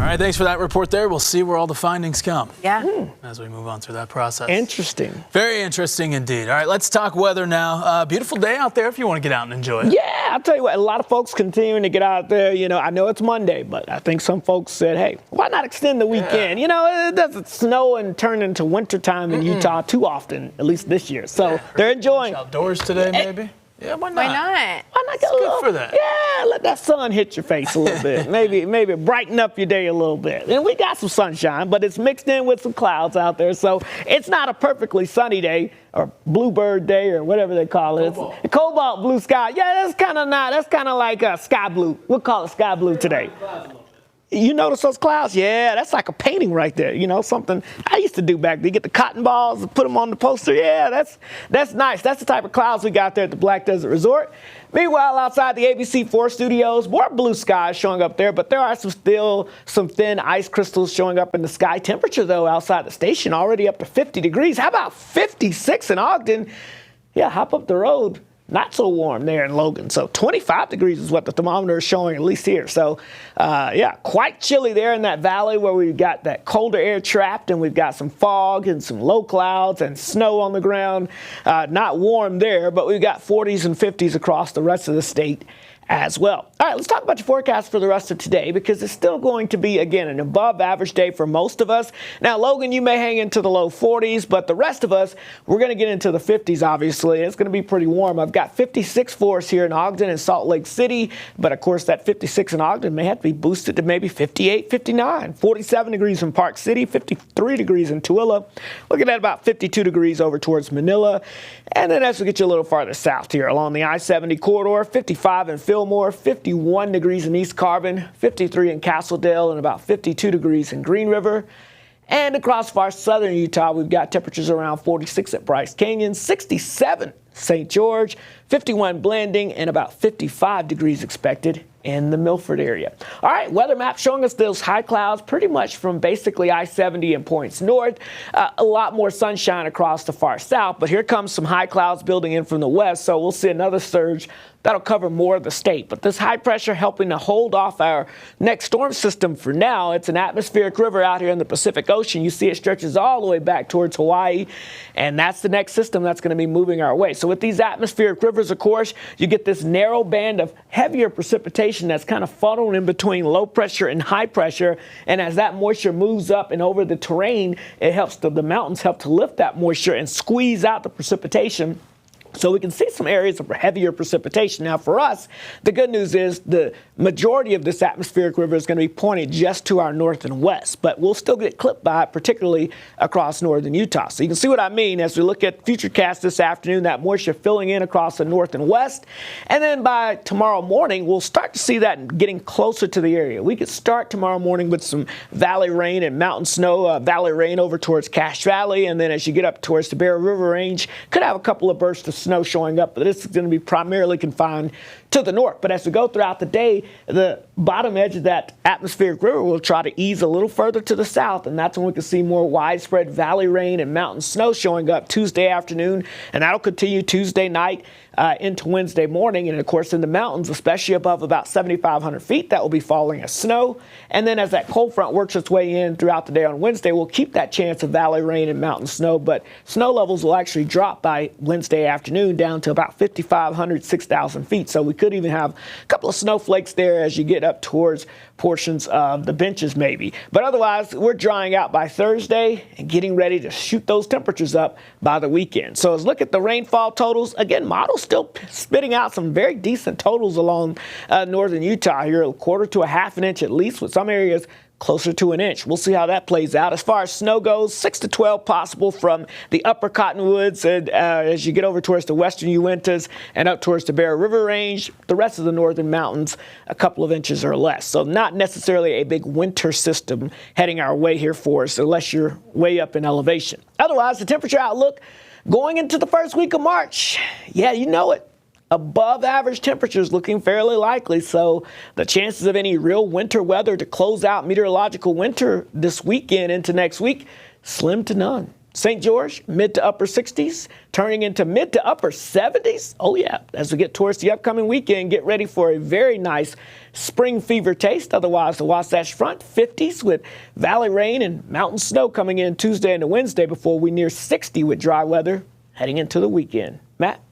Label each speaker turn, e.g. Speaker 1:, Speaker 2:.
Speaker 1: All right, thanks for that report there. We'll see where all the findings come.
Speaker 2: Yeah.
Speaker 1: As we move on through that process.
Speaker 3: Interesting.
Speaker 1: Very interesting indeed. All right, let's talk weather now. Beautiful day out there if you want to get out and enjoy it.
Speaker 3: Yeah, I'll tell you what, a lot of folks continuing to get out there. You know, I know it's Monday, but I think some folks said, hey, why not extend the weekend? You know, it doesn't snow and turn into wintertime in Utah too often, at least this year. So they're enjoying.
Speaker 1: Outdoors today, maybe? Yeah, why not?
Speaker 2: Why not?
Speaker 3: Why not go
Speaker 1: Good for that.
Speaker 3: Yeah, let that sun hit your face a little bit. Maybe brighten up your day a little bit. And we got some sunshine, but it's mixed in with some clouds out there. So it's not a perfectly sunny day or bluebird day or whatever they call it.
Speaker 1: Cobalt.
Speaker 3: It's cobalt blue sky. Yeah, that's kind of not. That's kind of like sky blue. We'll call it sky blue today. You notice those clouds? Yeah, that's like a painting right there. You know, something I used to do back then. You get the cotton balls and put them on the poster. Yeah, that's nice. That's the type of clouds we got there at the Black Desert Resort. Meanwhile, outside the ABC4 studios, more blue skies showing up there, but there are still some thin ice crystals showing up in the sky. Temperature, though, outside the station already up to 50 degrees. How about 56 in Ogden? Yeah, hop up the road. Not so warm there in Logan. So 25 degrees is what the thermometer is showing, at least here. So, yeah, quite chilly there in that valley where we've got that colder air trapped and we've got some fog and some low clouds and snow on the ground. Not warm there, but we've got 40s and 50s across the rest of the state as well. All right, let's talk about your forecast for the rest of today because it's still going to be, again, an above average day for most of us. Now, Logan, you may hang into the low 40s, but the rest of us, we're going to get into the 50s, obviously. It's going to be pretty warm. I've got 56 for us here in Ogden and Salt Lake City, but of course that 56 in Ogden may have to be boosted to maybe 58, 59, 47 degrees in Park City, 53 degrees in Tooele. Looking at about 52 degrees over towards Manila. And then as we get you a little farther south here along the I-70 corridor, 55 in Fillmore, 51 degrees in East Carbon, 53 in Castledale, and about 52 degrees in Green River. And across far southern Utah, we've got temperatures around 46 at Bryce Canyon, 67 St. George, 51 Blanding, and about 55 degrees expected in the Milford area. All right, weather map showing us those high clouds pretty much from basically I-70 and points north. A lot more sunshine across the far south, but here comes some high clouds building in from the west, so we'll see another surge that'll cover more of the state. But this high pressure helping to hold off our next storm system for now. It's an atmospheric river out here in the Pacific Ocean. You see it stretches all the way back towards Hawaii, and that's the next system that's going to be moving our way. So with these atmospheric rivers, of course, you get this narrow band of heavier precipitation that's kind of funneled in between low pressure and high pressure. And as that moisture moves up and over the terrain, it helps the mountains help to lift that moisture and squeeze out the precipitation. So we can see some areas of heavier precipitation. Now for us, the good news is the majority of this atmospheric river is going to be pointed just to our north and west, but we'll still get clipped by it, particularly across northern Utah. So you can see what I mean as we look at futurecast this afternoon, that moisture filling in across the north and west. And then by tomorrow morning, we'll start to see that getting closer to the area. We could start tomorrow morning with some valley rain and mountain snow, valley rain over towards Cache Valley. And then as you get up towards the Bear River Range, could have a couple of bursts of snow showing up, but this is going to be primarily confined to the north. But as we go throughout the day, the bottom edge of that atmospheric river will try to ease a little further to the south, and that's when we can see more widespread valley rain and mountain snow showing up Tuesday afternoon, and that'll continue Tuesday night into Wednesday morning. And of course in the mountains, especially above about 7,500 feet, that will be falling as snow. And then as that cold front works its way in throughout the day on Wednesday, we'll keep that chance of valley rain and mountain snow, but snow levels will actually drop by Wednesday afternoon down to about 5,500, 6,000 feet. So we could even have a couple of snowflakes there as you get up towards portions of the benches maybe. But otherwise, we're drying out by Thursday and getting ready to shoot those temperatures up by the weekend. So let's look at the rainfall totals. Again, models still spitting out some very decent totals along northern Utah here, a quarter to a half an inch at least, with some areas closer to an inch. We'll see how that plays out. As far as snow goes, 6 to 12 possible from the upper Cottonwoods and as you get over towards the western Uintas and up towards the Bear River Range. The rest of the northern mountains, a couple of inches or less. So not necessarily a big winter system heading our way here for us unless you're way up in elevation. Otherwise, the temperature outlook going into the first week of March, yeah, you know it. Above average temperatures looking fairly likely, so the chances of any real winter weather to close out meteorological winter this weekend into next week, slim to none. St. George, mid to upper 60s, turning into mid to upper 70s. Oh, yeah. As we get towards the upcoming weekend, get ready for a very nice spring fever taste. Otherwise, the Wasatch Front, 50s with valley rain and mountain snow coming in Tuesday and Wednesday before we near 60 with dry weather heading into the weekend. Matt?